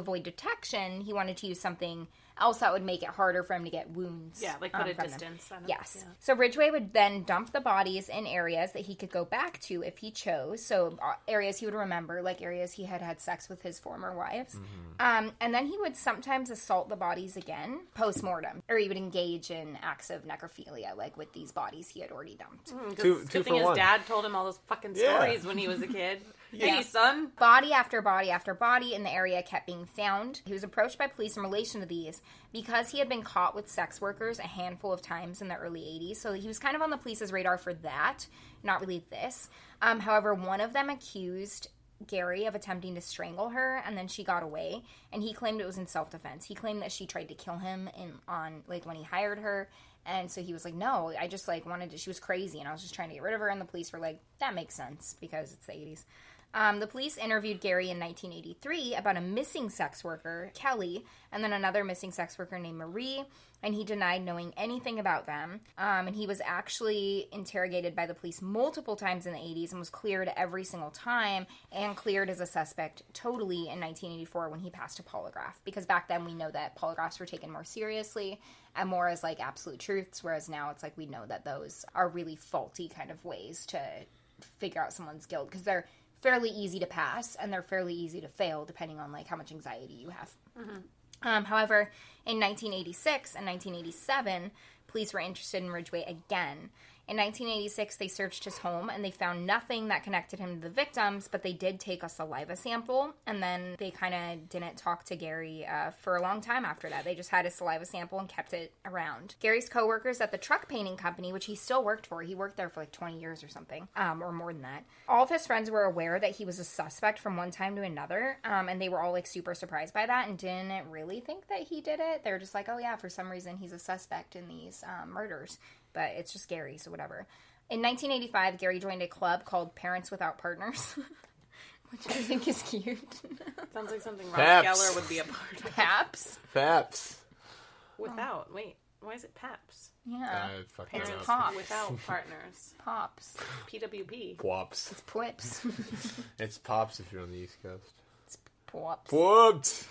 avoid detection, he wanted to use something else that would make it harder for him to get wounds. Yeah, like put a distance. Yes. Yeah. So Ridgway would then dump the bodies in areas that he could go back to if he chose. So areas he would remember, like areas he had had sex with his former wives. Mm-hmm. And then he would sometimes assault the bodies again post-mortem. Or he would engage in acts of necrophilia, like with these bodies he had already dumped. Good thing his dad told him all those fucking stories when he was a kid. Hey, son. Body after body after body in the area kept being found. He was approached by police in relation to these because he had been caught with sex workers a handful of times in the early 80s. So he was kind of on the police's radar for that, not really this. However, one of them accused Gary of attempting to strangle her, and then she got away, and he claimed it was in self-defense. He claimed that she tried to kill him when he hired her. And so he was like, no, I just wanted to, she was crazy and I was just trying to get rid of her. And the police were like, that makes sense because it's the 80s. The police interviewed Gary in 1983 about a missing sex worker, Kelly, and then another missing sex worker named Marie, and he denied knowing anything about them. And he was actually interrogated by the police multiple times in the 80s and was cleared every single time and cleared as a suspect totally in 1984 when he passed a polygraph. Because back then we know that polygraphs were taken more seriously and more as absolute truths, whereas now it's we know that those are really faulty kind of ways to figure out someone's guilt because they're fairly easy to pass, and they're fairly easy to fail, depending on, how much anxiety you have. Mm-hmm. However, in 1986 and 1987, police were interested in Ridgway again. In 1986, they searched his home, and they found nothing that connected him to the victims, but they did take a saliva sample, and then they kind of didn't talk to Gary for a long time after that. They just had his saliva sample and kept it around. Gary's coworkers at the truck painting company, which he still worked for, he worked there for 20 years or something, or more than that. All of his friends were aware that he was a suspect from one time to another, and they were all super surprised by that and didn't really think that he did it. They were just oh yeah, for some reason he's a suspect in these murders. But it's just Gary, so whatever. In 1985, Gary joined a club called Parents Without Partners, which I think is cute. Sounds like something Ross Geller would be a part of. Paps? Without. Wait, why is it Paps? Yeah. Parents Pops. Without Partners. Pops. PWP. Pops. It's Plips. It's Pops if you're on the East Coast. It's Pops. Pops!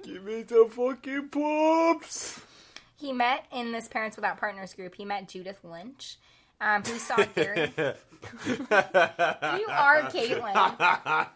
Give me the fucking Pops! He met in this Parents Without Partners group. He met Judith Lynch, who saw Gary. You are Caitlin.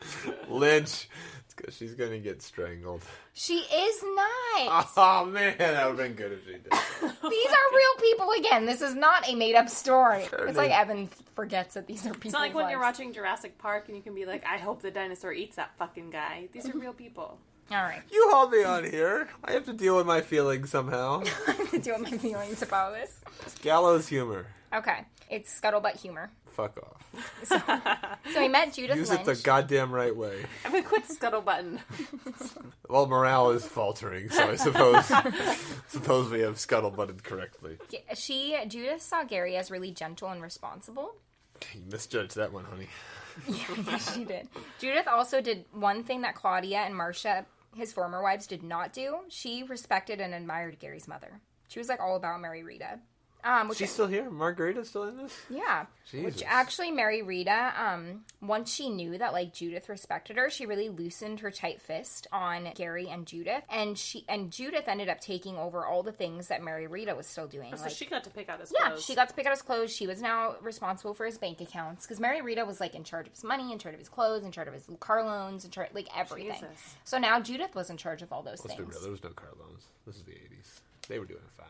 Lynch. It's because she's going to get strangled. She is not. Oh, man. That would have been good if she did. These are real people again. This is not a made-up story. It's Evan forgets that these are people. It's not like when you're watching Jurassic Park and you can be like, I hope the dinosaur eets that fucking guy. These are real people. All right. You hauled me on here. I have to deal with my feelings somehow. I have to deal with my feelings about this. It's gallows humor. Okay. It's scuttlebutt humor. Fuck off. So he met Judith Lynch. Use it the goddamn right way. I'm going to quit Scuttlebutton. Well, morale is faltering, so I suppose we have scuttlebutted correctly. Judith saw Gary as really gentle and responsible. You misjudged that one, honey. Yeah, she did. Judith also did one thing that Claudia and Marcia, his former wives, did not do. She respected and admired Gary's mother. She was all about Mary Rita. She's still here? Margarita's still in this? Yeah. Jesus. Which actually, Mary Rita, once she knew that Judith respected her, she really loosened her tight fist on Gary and Judith. And Judith ended up taking over all the things that Mary Rita was still doing. So she got to pick out his clothes. Yeah, she got to pick out his clothes. She was now responsible for his bank accounts. Because Mary Rita was in charge of his money, in charge of his clothes, in charge of his car loans, in charge everything. Jesus. So now Judith was in charge of all those Let's things. be real, there was no car loans. This is the 80s. They were doing fine.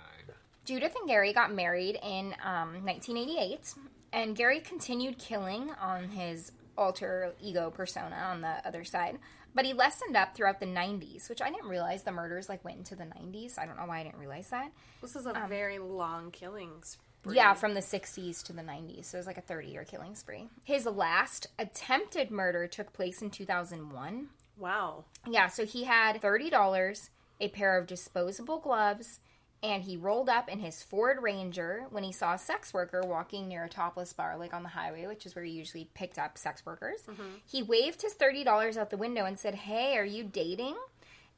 Judith and Gary got married in 1988, and Gary continued killing on his alter ego persona on the other side, but he lessened up throughout the 90s, which I didn't realize the murders went into the 90s. I don't know why I didn't realize that. This is a very long killing spree. Yeah, from the 60s to the 90s, so it was a 30-year killing spree. His last attempted murder took place in 2001. Wow. Yeah, so he had $30, a pair of disposable gloves, and he rolled up in his Ford Ranger when he saw a sex worker walking near a topless bar, on the highway, which is where he usually picked up sex workers. Mm-hmm. He waved his $30 out the window and said, "Hey, are you dating?"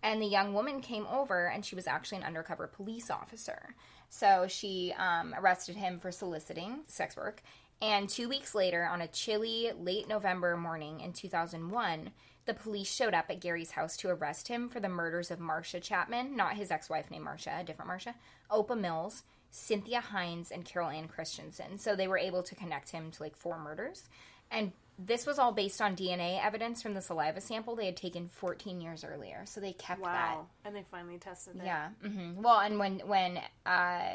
And the young woman came over, and she was actually an undercover police officer. So she arrested him for soliciting sex work. And 2 weeks later, on a chilly, late November morning in 2001, the police showed up at Gary's house to arrest him for the murders of Marcia Chapman, not his ex-wife named Marcia, a different Marcia, Opa Mills, Cynthia Hines, and Carol Ann Christensen. So they were able to connect him to, 4 murders. And this was all based on DNA evidence from the saliva sample they had taken 14 years earlier. So they kept that. Wow. And they finally tested it. Yeah. Mm-hmm. Well, and when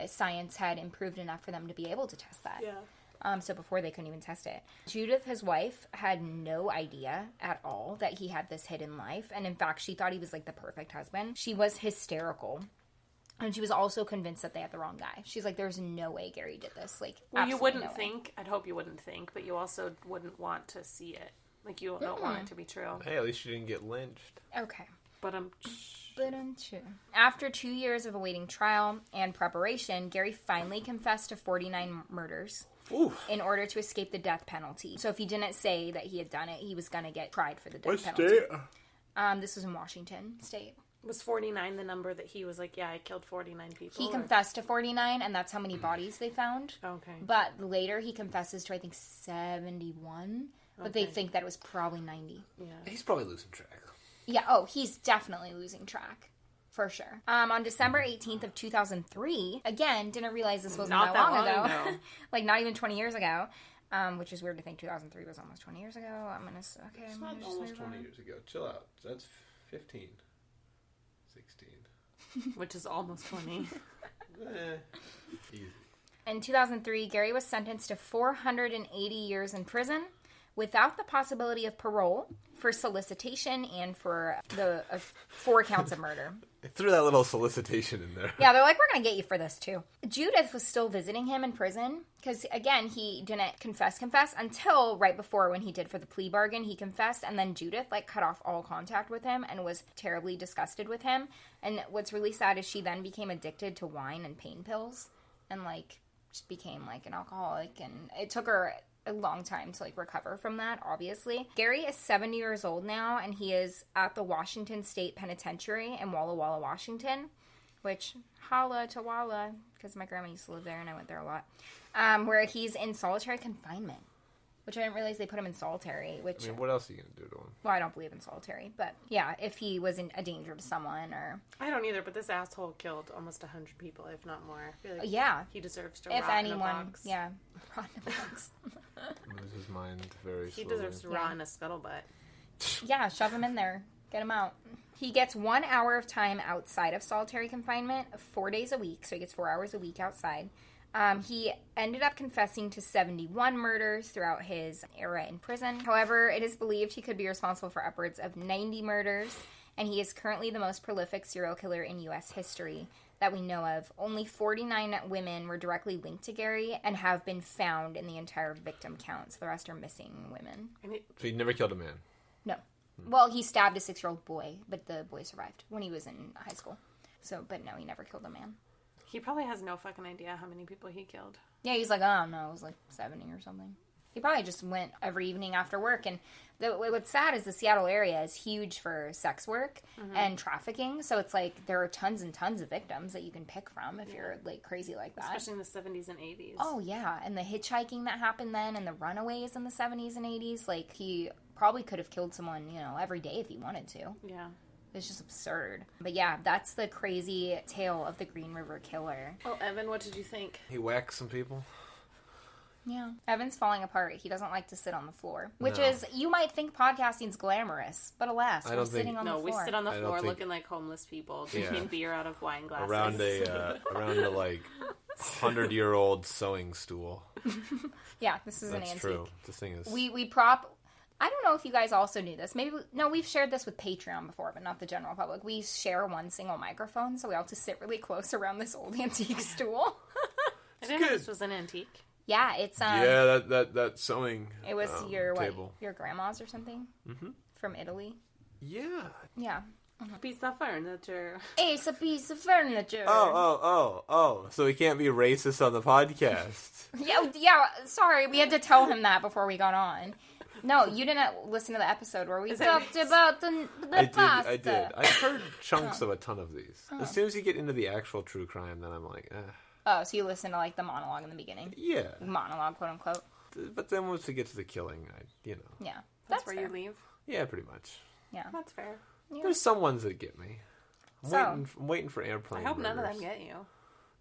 science had improved enough for them to be able to test that. Yeah. So before they couldn't even test it. Judith, his wife, had no idea at all that he had this hidden life. And in fact, she thought he was the perfect husband. She was hysterical. And she was also convinced that they had the wrong guy. She's like, there's no way Gary did this. Well, you wouldn't think. I'd hope you wouldn't think. But you also wouldn't want to see it. You don't want it to be true. Hey, at least you didn't get lynched. Okay. But After 2 years of awaiting trial and preparation, Gary finally confessed to 49 murders. Ooh. In order to escape the death penalty. So if he didn't say that he had done it, he was going to get tried for the death What penalty. state? This was in Washington State. Was 49 the number that he was like, yeah, I killed 49 people? He confessed to 49, and that's how many bodies they found. Okay. But later he confesses to, I think, 71. But they think that it was probably 90. Yeah. He's probably losing track. Yeah, he's definitely losing track. For sure. On December 18th of 2003, again, didn't realize this wasn't Not that long that long ago. ago. Not even 20 years ago. Which is weird to think 2003 was almost 20 years ago. It's not almost 20 years ago. Chill out. That's 15. 16. Which is almost 20. Easy. In 2003, Gary was sentenced to 480 years in prison without the possibility of parole for solicitation and for the 4 counts of murder. I threw that little solicitation in there. Yeah, they're like, we're going to get you for this too. Judith was still visiting him in prison because, again, he didn't confess until right before when he did for the plea bargain. He confessed, and then Judith cut off all contact with him and was terribly disgusted with him. And what's really sad is she then became addicted to wine and pain pills and just became an alcoholic, and it took her a long time to recover from that, obviously. Gary is 70 years old now, and he is at the Washington State Penitentiary in Walla Walla, Washington, which, holla to Walla, because my grandma used to live there and I went there a lot, where he's in solitary confinement, which I didn't realize they put him in solitary, which... what else are you going to do to him? Well, I don't believe in solitary, but yeah, if he was in a danger to someone, or... I don't either, but this asshole killed almost 100 people, if not more. I feel like yeah. he deserves to if rot anyone, in a box. Yeah, rot in a box. Lose his mind very He slowly. deserves to rot in a scuttlebutt. Yeah, shove him in there. Get him out. He gets 1 hour of time outside of solitary confinement, 4 days a week, so he gets 4 hours a week outside. He ended up confessing to 71 murders throughout his era in prison. However, it is believed he could be responsible for upwards of 90 murders, and he is currently the most prolific serial killer in U.S. history that we know of. Only 49 women were directly linked to Gary and have been found in the entire victim count, so the rest are missing women. So he never killed a man? No. Well, he stabbed a 6-year-old boy, but the boy survived when he was in high school. So, but no, he never killed a man. He probably has no fucking idea how many people he killed. Yeah, he's like, I don't know, it was 70 or something. He probably just went every evening after work. And what's sad is the Seattle area is huge for sex work and trafficking. So it's there are tons and tons of victims that you can pick from if you're crazy like that. Especially in the 70s and 80s. Oh, yeah. And the hitchhiking that happened then and the runaways in the 70s and 80s. He probably could have killed someone, every day if he wanted to. Yeah. It's just absurd. But yeah, that's the crazy tale of the Green River Killer. Oh, Evan, what did you think? He whacked some people? Yeah. Evan's falling apart. He doesn't like to sit on the floor. Which No. is, you might think podcasting's glamorous, but alas, we're sitting on the floor. No, we sit on the I don't floor think- looking like homeless people, drinking beer out of wine glasses. Around a 100-year-old sewing stool. Yeah, this is an That's antique. true. This thing is... We prop... I don't know if you guys also knew this. Maybe... No, we've shared this with Patreon before, but not the general public. We share one single microphone, so we all have to sit really close around this old antique stool. I didn't know this was an antique. Yeah, it's... yeah, that sewing It was table. Your grandma's or something? Mm-hmm. From Italy? Yeah. Yeah. Piece of furniture. It's a piece of furniture. Oh. So he can't be racist on the podcast. Yeah, sorry, we had to tell him that before we got on. No, you didn't listen to the episode where we talked about the pasta. I did. I've heard chunks of a ton of these. As soon as you get into the actual true crime, then I'm like, Oh, so you listened to the monologue in the beginning? Yeah. Monologue, quote unquote. But then once we get to the killing, Yeah, That's where fair. you leave. yeah, pretty much. Yeah. That's fair. Yeah. There's some ones that get me. So- I'm waiting for airplane I hope none of murders. them get you.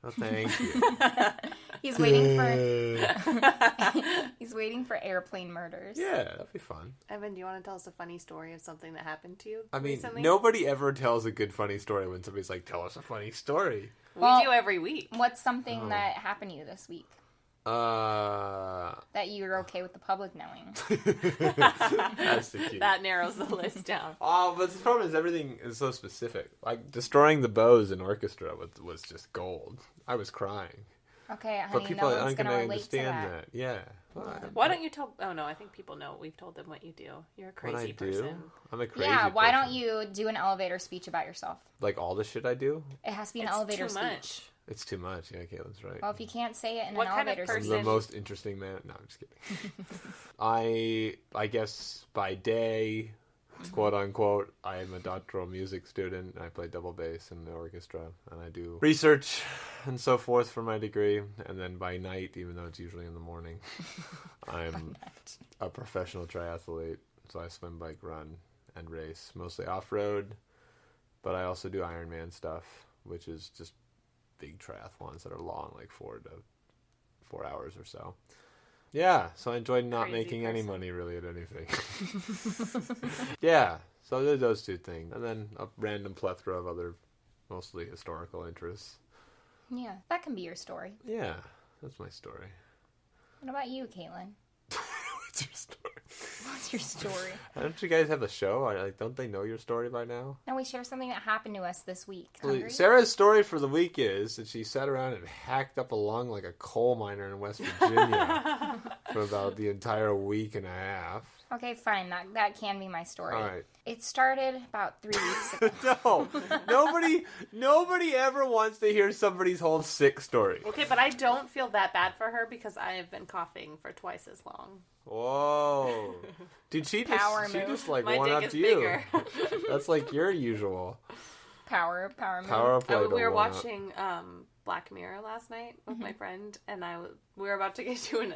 Oh, thank you. He's waiting for he's waiting for airplane murders. Yeah, that'd be fun. Evan, do you want to tell us a funny story of something that happened to you I mean, recently? nobody ever tells a good funny story when somebody's like, tell us a funny story. We Well- do every week. What's something that happened to you this week that you're okay with the public knowing? That's the key. That narrows the list down. Oh, but the problem is everything is so specific. Like, destroying the bows in orchestra was just gold. I was crying. Okay, But honey, people no one's aren't going going to to relate to understand that. that. Yeah. Well, Why don't you tell... Oh, no, I think people know. We've told them what you do. You're a what crazy I person. do? I'm a crazy Yeah, why person. don't you do an elevator speech about yourself? Like, all the shit I do? It has to be an It's elevator too speech. much. It's too much. Yeah, Caitlin's right. Well, if you can't say it in What an kind of elevator I'm person- the most interesting man. No, I'm just kidding. I guess by day, quote unquote, I am a doctoral music student. I play double bass in the orchestra, and I do research and so forth for my degree. And then by night, even though it's usually in the morning, I'm a professional triathlete. So I swim, bike, run, and race, mostly off-road. But I also do Ironman stuff, which is just big triathlons that are long, like 4 hours or so. Yeah, so I enjoyed not Crazy making any person. money really at anything. Yeah, so there's those two things. And then a random plethora of other, mostly historical interests. Yeah, that can be your story. Yeah, that's my story. What about you, Caitlin? What's your story? What's your story? Don't you guys have a show? Don't they know your story by now? No, we share something that happened to us this week. Well, Hungry? Sarah's story for the week is that she sat around and hacked up a lung like a coal miner in West Virginia for about the entire week and a half. Okay, fine. That can be my story. All right. It started about 3 weeks ago. No, nobody ever wants to hear somebody's whole sick story. Okay, but I don't feel that bad for her because I have been coughing for twice as long. Whoa, dude, she Power just move. like My one dick up is to you. bigger. That's like your usual Power move. power play. We were to one up. watching Black Mirror last night with my friend, and we were about to get to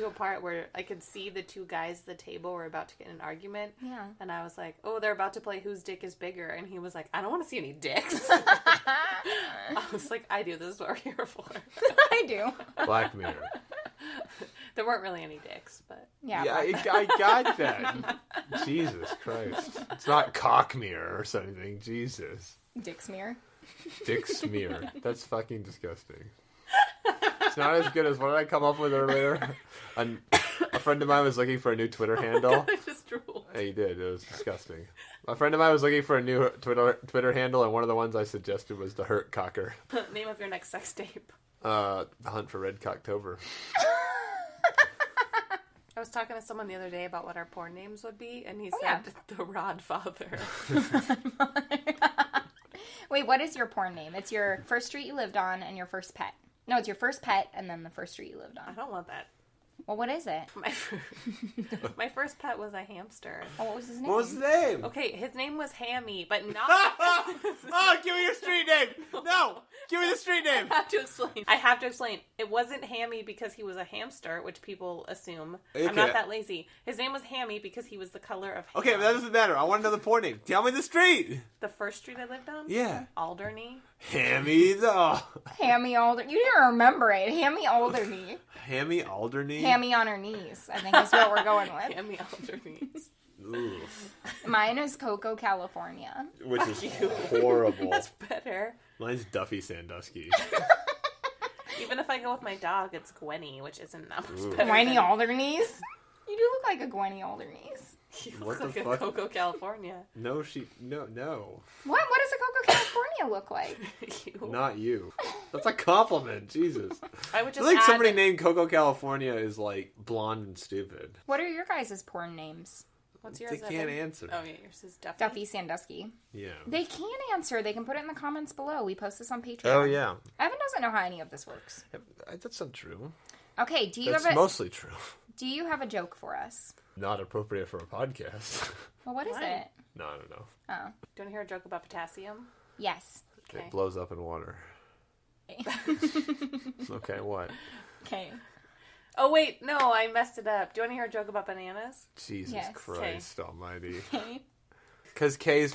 a part where I could see the two guys at the table were about to get in an argument. Yeah. And I was like, "Oh, they're about to play whose dick is bigger," and he was like, "I don't want to see any dicks." I was like, "I do. This is what we're here for." I do. Black Mirror. There weren't really any dicks, but Yeah. Yeah, but- I got that. Jesus Christ, it's not cock mirror or something. Jesus. Dick smear. Dick smear. That's fucking disgusting. It's not as good as what did I come up with earlier? A friend of mine was looking for a new Twitter handle. I just drooled. Yeah, you did. It was disgusting. A friend of mine was looking for a new Twitter handle, and one of the ones I suggested was the Hurt Cocker. Name of your next sex tape. The Hunt for Red Cocktober. I was talking to someone the other day about what our porn names would be, and he yeah. said The Rod Father. Wait, what is your porn name? It's your first street you lived on and your first pet. No, it's your first pet and then the first street you lived I on. don't want that. Well, what is it? My first pet was a hamster. Oh, what was his name? What was his name? Okay, his name was Hammy, but not. Oh, give me your street name! No! Give me the street name! I have to explain. It wasn't Hammy because he was a hamster, which people assume. Okay. I'm not that lazy. His name was Hammy because he was the color of ham. Okay, but that doesn't matter. I want to know the porn name. Tell me the street! The first street I lived on? Yeah. Alderney. Hammy the... Hammy Alderney. You didn't remember it. Hammy Alderney. Hammy Alderney? Hammy on her knees, I think is what we're going with. Hammy Alderney's. Ooh. Mine is Coco, California. Which is horrible. That's better. Mine's Duffy Sandusky. Even if I go with my dog, it's Gwenny, which isn't that much Ooh. better. Gwenny than- Alderneys? You do look like a Gwenny Alderneys. You What look the like a fuck? Coco, California. No. What does a Coco, California look like? You. Not you. That's a compliment. Jesus. I would I just feel like add somebody that- named Coco California is like blonde and stupid. What are your guys' porn names? What's yours? They can't Evan? answer. Oh, yeah, yours is Duffy. Duffy Sandusky. Yeah. They can answer. They can put it in the comments below. We post this on Patreon. Oh, yeah. Evan doesn't know how any of this works. That's not true. Okay, do you That's have mostly true. do you have a joke for us? Not appropriate for a podcast. Well, what is Why? it? No, I don't know. Oh, Do you want to hear a joke about potassium? yes. Okay. It blows up in water. Okay, what? Okay. Oh, wait. No, I messed it up. Do you want to hear a joke about bananas? Jesus Yes. Christ almighty. Okay. Because K's